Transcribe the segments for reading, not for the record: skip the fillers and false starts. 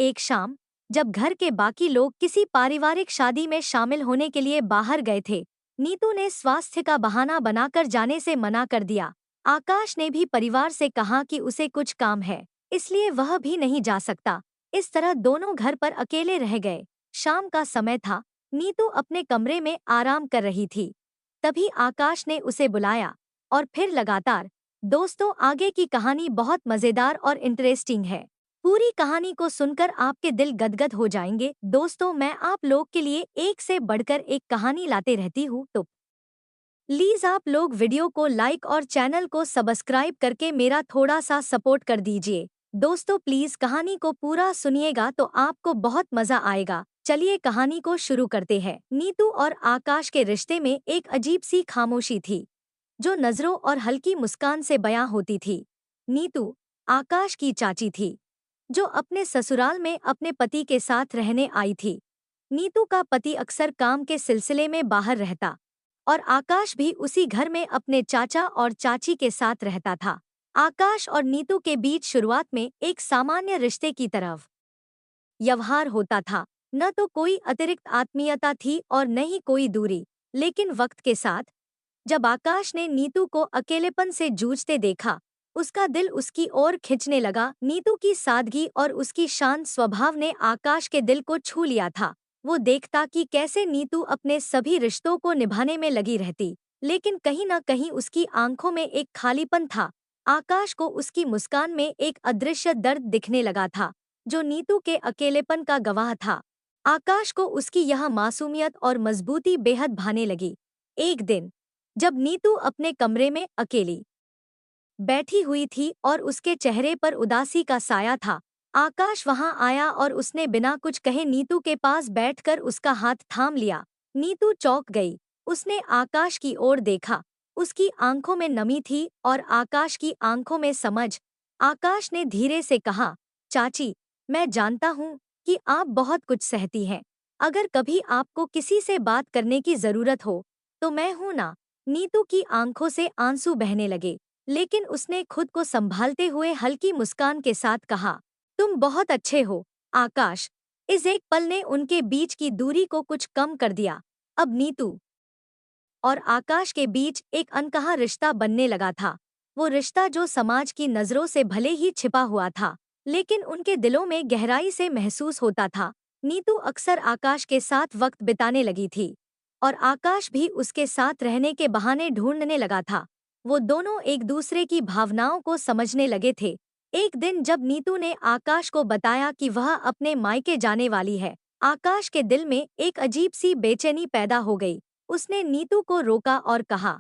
एक शाम, जब घर के बाकी लोग किसी पारिवारिक शादी में शामिल होने के लिए बाहर गए थे, नीतू ने स्वास्थ्य का बहाना बनाकर जाने से मना कर दिया। आकाश ने भी परिवार से कहा कि उसे कुछ काम है, इसलिए वह भी नहीं जा सकता। इस तरह दोनों घर पर अकेले रह गए। शाम का समय था, नीतू अपने कमरे में आराम कर रही थी। तभी आकाश ने उसे बुलाया और फिर लगातार, दोस्तों, आगे की कहानी बहुत मजेदार और इंटरेस्टिंग है। पूरी कहानी को सुनकर आपके दिल गदगद हो जाएंगे। दोस्तों, मैं आप लोग के लिए एक से बढ़कर एक कहानी लाते रहती हूँ, तो प्लीज आप लोग वीडियो को लाइक और चैनल को सब्सक्राइब करके मेरा थोड़ा सा सपोर्ट कर दीजिए। दोस्तों, प्लीज कहानी को पूरा सुनिएगा तो आपको बहुत मजा आएगा। चलिए कहानी को शुरू करते हैं। नीतू और आकाश के रिश्ते में एक अजीब सी खामोशी थी, जो नजरों और हल्की मुस्कान से बयां होती थी। नीतू आकाश की चाची थी, जो अपने ससुराल में अपने पति के साथ रहने आई थी। नीतू का पति अक्सर काम के सिलसिले में बाहर रहता और आकाश भी उसी घर में अपने चाचा और चाची के साथ रहता था। आकाश और नीतू के बीच शुरुआत में एक सामान्य रिश्ते की तरफ व्यवहार होता था। न तो कोई अतिरिक्त आत्मीयता थी और न ही कोई दूरी। लेकिन वक्त के साथ, जब आकाश ने नीतू को अकेलेपन से जूझते देखा, उसका दिल उसकी ओर खिंचने लगा। नीतू की सादगी और उसकी शांत स्वभाव ने आकाश के दिल को छू लिया था। वो देखता कि कैसे नीतू अपने सभी रिश्तों को निभाने में लगी रहती, लेकिन कहीं न कहीं उसकी आंखों में एक खालीपन था। आकाश को उसकी मुस्कान में एक अदृश्य दर्द दिखने लगा था, जो नीतू के अकेलेपन का गवाह था। आकाश को उसकी यह मासूमियत और मजबूती बेहद भाने लगी। एक दिन, जब नीतू अपने कमरे में अकेली बैठी हुई थी और उसके चेहरे पर उदासी का साया था, आकाश वहां आया और उसने बिना कुछ कहे नीतू के पास बैठकर उसका हाथ थाम लिया। नीतू चौंक गई। उसने आकाश की ओर देखा। उसकी आंखों में नमी थी और आकाश की आंखों में समझ। आकाश ने धीरे से कहा, चाची, मैं जानता हूँ कि आप बहुत कुछ सहती हैं। अगर कभी आपको किसी से बात करने की जरूरत हो, तो मैं हूं ना। नीतू की आंखों से आंसू बहने लगे, लेकिन उसने खुद को संभालते हुए हल्की मुस्कान के साथ कहा, तुम बहुत अच्छे हो, आकाश। इस एक पल ने उनके बीच की दूरी को कुछ कम कर दिया। अब नीतू और आकाश के बीच एक अनकहा रिश्ता बनने लगा था। वो रिश्ता जो समाज की नजरों से भले ही छिपा हुआ था, लेकिन उनके दिलों में गहराई से महसूस होता था। नीतू अक्सर आकाश के साथ वक्त बिताने लगी थी और आकाश भी उसके साथ रहने के बहाने ढूंढने लगा था। वो दोनों एक दूसरे की भावनाओं को समझने लगे थे। एक दिन जब नीतू ने आकाश को बताया कि वह अपने मायके जाने वाली है, आकाश के दिल में एक अजीब सी बेचैनी पैदा हो गई। उसने नीतू को रोका और कहा,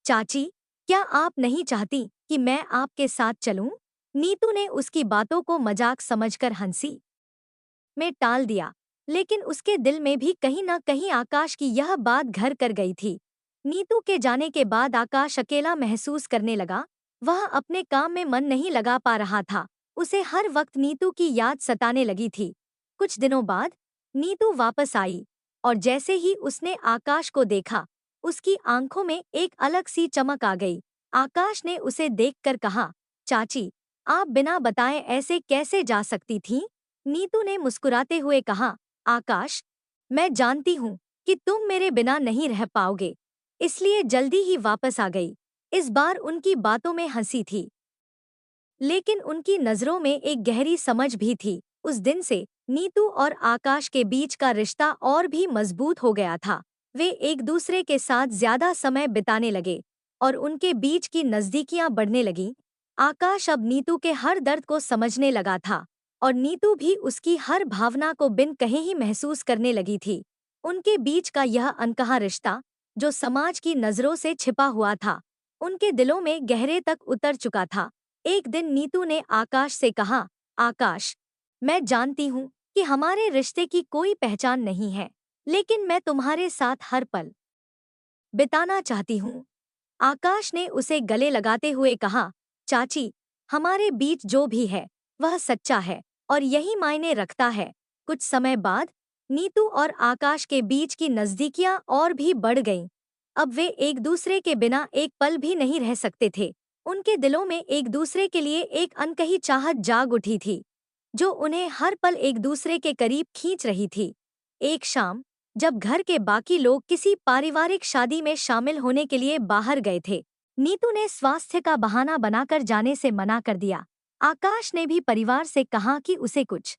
चाची, क्या आप नहीं चाहती कि मैं आपके साथ चलूं? नीतू ने उसकी बातों को मजाक समझकर हंसी में टाल दिया, लेकिन उसके दिल में भी कहीं न कहीं आकाश की यह बात घर कर गई थी। नीतू के जाने के बाद आकाश अकेला महसूस करने लगा। वह अपने काम में मन नहीं लगा पा रहा था। उसे हर वक्त नीतू की याद सताने लगी थी। कुछ दिनों बाद नीतू वापस आई और जैसे ही उसने आकाश को देखा, उसकी आंखों में एक अलग सी चमक आ गई। आकाश ने उसे देखकर कहा, चाची, आप बिना बताए ऐसे कैसे जा सकती थीं? नीतू ने मुस्कुराते हुए कहा, आकाश, मैं जानती हूँ कि तुम मेरे बिना नहीं रह पाओगे, इसलिए जल्दी ही वापस आ गई। इस बार उनकी बातों में हंसी थी, लेकिन उनकी नजरों में एक गहरी समझ भी थी। उस दिन से नीतू और आकाश के बीच का रिश्ता और भी मजबूत हो गया था। वे एक दूसरे के साथ ज्यादा समय बिताने लगे और उनके बीच की नजदीकियां बढ़ने लगीं। आकाश अब नीतू के हर दर्द को समझने लगा था और नीतू भी उसकी हर भावना को बिन कहे ही महसूस करने लगी थी। उनके बीच का यह अनकहा रिश्ता, जो समाज की नजरों से छिपा हुआ था, उनके दिलों में गहरे तक उतर चुका था। एक दिन नीतू ने आकाश से कहा, आकाश, मैं जानती हूँ कि हमारे रिश्ते की कोई पहचान नहीं है, लेकिन मैं तुम्हारे साथ हर पल बिताना चाहती हूँ। आकाश ने उसे गले लगाते हुए कहा, चाची, हमारे बीच जो भी है वह सच्चा है और यही मायने रखता है। कुछ समय बाद नीतू और आकाश के बीच की नजदीकियां और भी बढ़ गईं। अब वे एक दूसरे के बिना एक पल भी नहीं रह सकते थे। उनके दिलों में एक दूसरे के लिए एक अनकही चाहत जाग उठी थी, जो उन्हें हर पल एक दूसरे के करीब खींच रही थी। एक शाम, जब घर के बाकी लोग किसी पारिवारिक शादी में शामिल होने के लिए बाहर गए थे, नीतू ने स्वास्थ्य का बहाना बनाकर जाने से मना कर दिया। आकाश ने भी परिवार से कहा कि उसे कुछ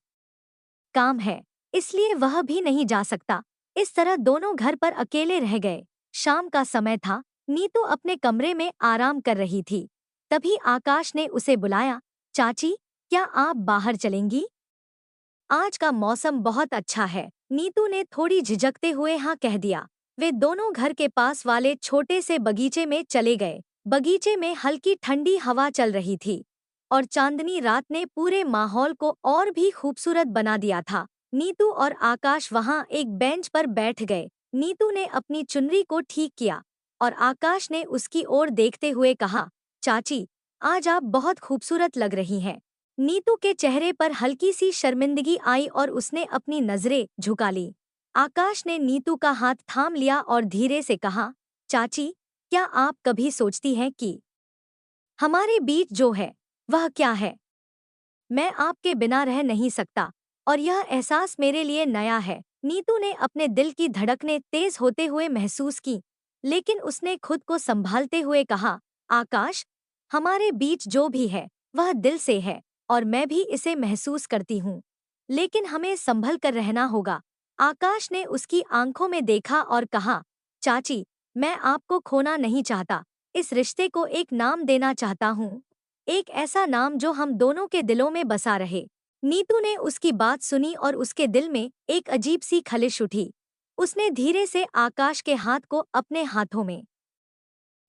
काम है, इसलिए वह भी नहीं जा सकता। इस तरह दोनों घर पर अकेले रह गए। शाम का समय था, नीतू अपने कमरे में आराम कर रही थी। तभी आकाश ने उसे बुलाया, चाची, क्या आप बाहर चलेंगी? आज का मौसम बहुत अच्छा है। नीतू ने थोड़ी झिझकते हुए हाँ कह दिया। वे दोनों घर के पास वाले छोटे से बगीचे में चले गए। बगीचे में हल्की ठंडी हवा चल रही थी और चांदनी रात ने पूरे माहौल को और भी खूबसूरत बना दिया था। नीतू और आकाश वहां एक बेंच पर बैठ गए। नीतू ने अपनी चुनरी को ठीक किया और आकाश ने उसकी ओर देखते हुए कहा, चाची, आज आप बहुत खूबसूरत लग रही हैं। नीतू के चेहरे पर हल्की सी शर्मिंदगी आई और उसने अपनी नजरें झुका ली। आकाश ने नीतू का हाथ थाम लिया और धीरे से कहा, चाची, क्या आप कभी सोचती हैं कि हमारे बीच जो है वह क्या है? मैं आपके बिना रह नहीं सकता और यह एहसास मेरे लिए नया है। नीतू ने अपने दिल की धड़कनें तेज होते हुए महसूस की, लेकिन उसने खुद को संभालते हुए कहा, आकाश, हमारे बीच जो भी है वह दिल से है और मैं भी इसे महसूस करती हूँ, लेकिन हमें संभल कर रहना होगा। आकाश ने उसकी आंखों में देखा और कहा, चाची, मैं आपको खोना नहीं चाहता। इस रिश्ते को एक नाम देना चाहता हूँ, एक ऐसा नाम जो हम दोनों के दिलों में बसा रहे। नीतू ने उसकी बात सुनी और उसके दिल में एक अजीब सी खलिश उठी। उसने धीरे से आकाश के हाथ को अपने हाथों में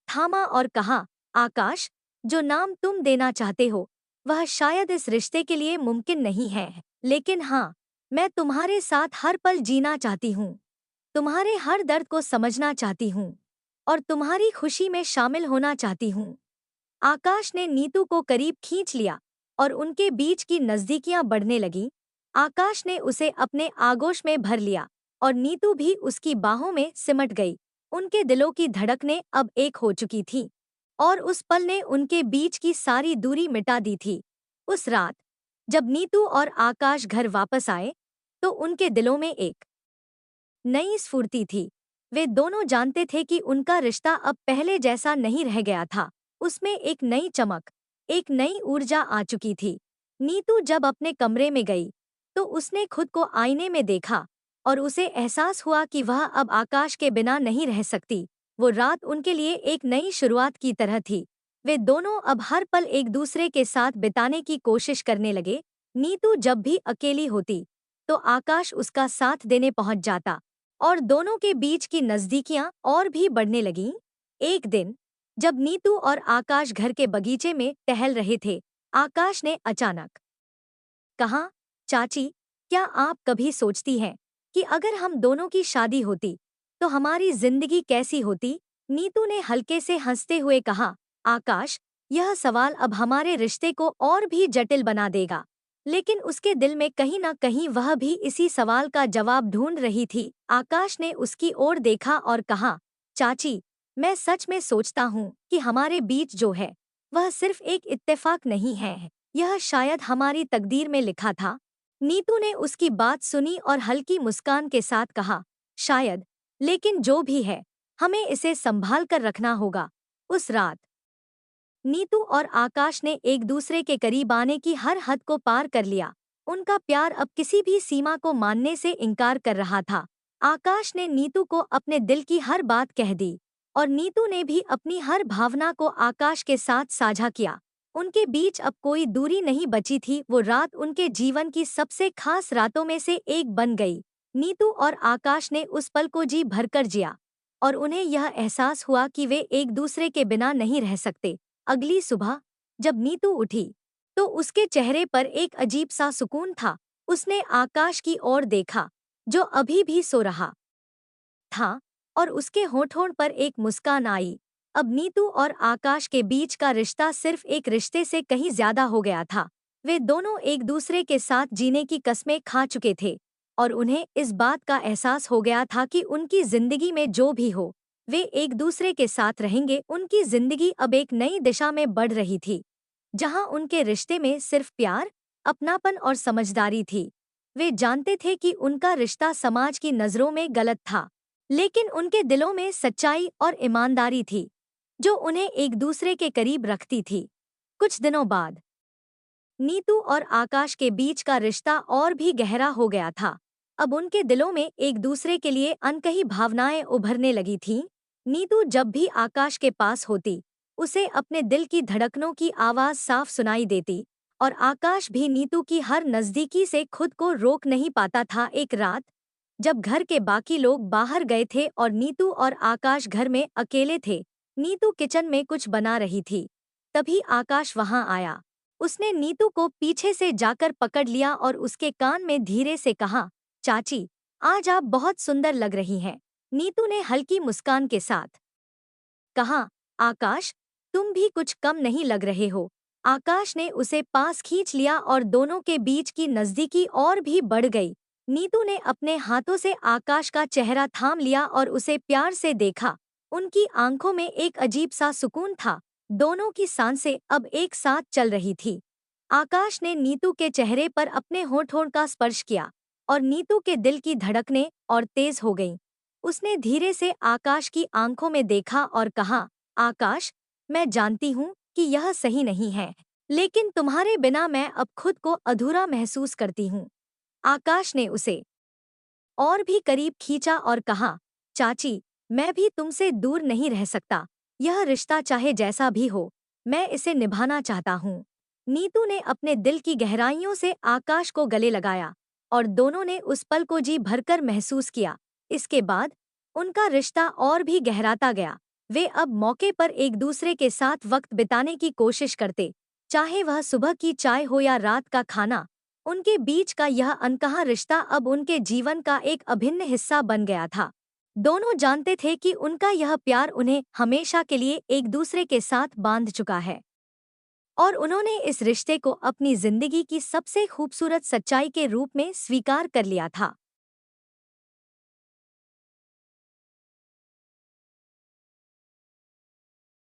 थामा और कहा, आकाश, जो नाम तुम देना चाहते हो वह शायद इस रिश्ते के लिए मुमकिन नहीं है, लेकिन हाँ, मैं तुम्हारे साथ हर पल जीना चाहती हूँ, तुम्हारे हर दर्द को समझना चाहती हूँ और तुम्हारी खुशी में शामिल होना चाहती हूँ। आकाश ने नीतू को करीब खींच लिया और उनके बीच की नजदीकियां बढ़ने लगीं। आकाश ने उसे अपने आगोश में भर लिया और नीतू भी उसकी बाहों में सिमट गई। उनके दिलों की धड़कनें अब एक हो चुकी थीं और उस पल ने उनके बीच की सारी दूरी मिटा दी थी। उस रात, जब नीतू और आकाश घर वापस आए, तो उनके दिलों में एक नई स्फूर्ति थी। वे दोनों जानते थे कि उनका रिश्ता अब पहले जैसा नहीं रह गया था। उसमें एक नई चमक, एक नई ऊर्जा आ चुकी थी। नीतू जब अपने कमरे में गई, तो उसने खुद को आईने में देखा और उसे एहसास हुआ कि वह अब आकाश के बिना नहीं रह सकती। वो रात उनके लिए एक नई शुरुआत की तरह थी। वे दोनों अब हर पल एक दूसरे के साथ बिताने की कोशिश करने लगे। नीतू जब भी अकेली होती, तो आकाश उसका साथ देने पहुंच जाता और दोनों के बीच की नजदीकियां और भी बढ़ने लगीं। एक दिन, जब नीतू और आकाश घर के बगीचे में टहल रहे थे, आकाश ने अचानक कहा, चाची, क्या आप कभी सोचती हैं कि अगर हम दोनों की शादी होती, तो हमारी जिंदगी कैसी होती? नीतू ने हल्के से हंसते हुए कहा, आकाश, यह सवाल अब हमारे रिश्ते को और भी जटिल बना देगा। लेकिन उसके दिल में कहीं न कहीं वह भी इसी सवाल का जवाब ढूंढ रही थी। आकाश ने उसकी ओर देखा और कहा, चाची, मैं सच में सोचता हूँ कि हमारे बीच जो है वह सिर्फ एक इत्तेफाक नहीं है, यह शायद हमारी तकदीर में लिखा था। नीतू ने उसकी बात सुनी और हल्की मुस्कान के साथ कहा, शायद, लेकिन जो भी है, हमें इसे संभाल कर रखना होगा। उस रात नीतू और आकाश ने एक दूसरे के करीब आने की हर हद को पार कर लिया। उनका प्यार अब किसी भी सीमा को मानने से इनकार कर रहा था। आकाश ने नीतू को अपने दिल की हर बात कह दी और नीतू ने भी अपनी हर भावना को आकाश के साथ साझा किया। उनके बीच अब कोई दूरी नहीं बची थी। वो रात उनके जीवन की सबसे खास रातों में से एक बन गई। नीतू और आकाश ने उस पल को जी भरकर जिया और उन्हें यह एहसास हुआ कि वे एक दूसरे के बिना नहीं रह सकते। अगली सुबह, जब नीतू उठी, तो उसके चेहरे पर एक अजीब सा सुकून था। उसने आकाश की ओर देखा, जो अभी भी सो रहा था, और उसके होठों पर एक मुस्कान आई। अब नीतू और आकाश के बीच का रिश्ता सिर्फ एक रिश्ते से कहीं ज्यादा हो गया था। वे दोनों एक दूसरे के साथ जीने की कस्में खा चुके थे और उन्हें इस बात का एहसास हो गया था कि उनकी जिंदगी में जो भी हो, वे एक दूसरे के साथ रहेंगे। उनकी जिंदगी अब एक नई दिशा में बढ़ रही थी, जहां उनके रिश्ते में सिर्फ प्यार, अपनापन और समझदारी थी। वे जानते थे कि उनका रिश्ता समाज की नज़रों में गलत था, लेकिन उनके दिलों में सच्चाई और ईमानदारी थी, जो उन्हें एक दूसरे के करीब रखती थी। कुछ दिनों बाद नीतू और आकाश के बीच का रिश्ता और भी गहरा हो गया था। अब उनके दिलों में एक दूसरे के लिए अनकही भावनाएं उभरने लगी थीं। नीतू जब भी आकाश के पास होती, उसे अपने दिल की धड़कनों की आवाज साफ सुनाई देती, और आकाश भी नीतू की हर नजदीकी से खुद को रोक नहीं पाता था। एक रात जब घर के बाकी लोग बाहर गए थे और नीतू और आकाश घर में अकेले थे, नीतू किचन में कुछ बना रही थी। तभी आकाश वहां आया। उसने नीतू को पीछे से जाकर पकड़ लिया और उसके कान में धीरे से कहा, चाची, आज आप बहुत सुंदर लग रही हैं। नीतू ने हल्की मुस्कान के साथ कहा, आकाश, तुम भी कुछ कम नहीं लग रहे हो। आकाश ने उसे पास खींच लिया और दोनों के बीच की नजदीकी और भी बढ़ गई। नीतू ने अपने हाथों से आकाश का चेहरा थाम लिया और उसे प्यार से देखा। उनकी आंखों में एक अजीब सा सुकून था। दोनों की सांसें अब एक साथ चल रही थी। आकाश ने नीतू के चेहरे पर अपने होठों का स्पर्श किया, और नीतू के दिल की धड़कनें और तेज हो गईं। उसने धीरे से आकाश की आंखों में देखा और कहा, आकाश, मैं जानती हूँ कि यह सही नहीं है, लेकिन तुम्हारे बिना मैं अब खुद को अधूरा महसूस करती हूँ। आकाश ने उसे और भी करीब खींचा और कहा, चाची, मैं भी तुमसे दूर नहीं रह सकता। यह रिश्ता चाहे जैसा भी हो, मैं इसे निभाना चाहता हूँ। नीतू ने अपने दिल की गहराइयों से आकाश को गले लगाया, और दोनों ने उस पल को जी भरकर महसूस किया। इसके बाद उनका रिश्ता और भी गहराता गया। वे अब मौके पर एक दूसरे के साथ वक्त बिताने की कोशिश करते, चाहे वह सुबह की चाय हो या रात का खाना। उनके बीच का यह अनकहा रिश्ता अब उनके जीवन का एक अभिन्न हिस्सा बन गया था। दोनों जानते थे कि उनका यह प्यार उन्हें हमेशा के लिए एक दूसरे के साथ बांध चुका है, और उन्होंने इस रिश्ते को अपनी जिंदगी की सबसे खूबसूरत सच्चाई के रूप में स्वीकार कर लिया था।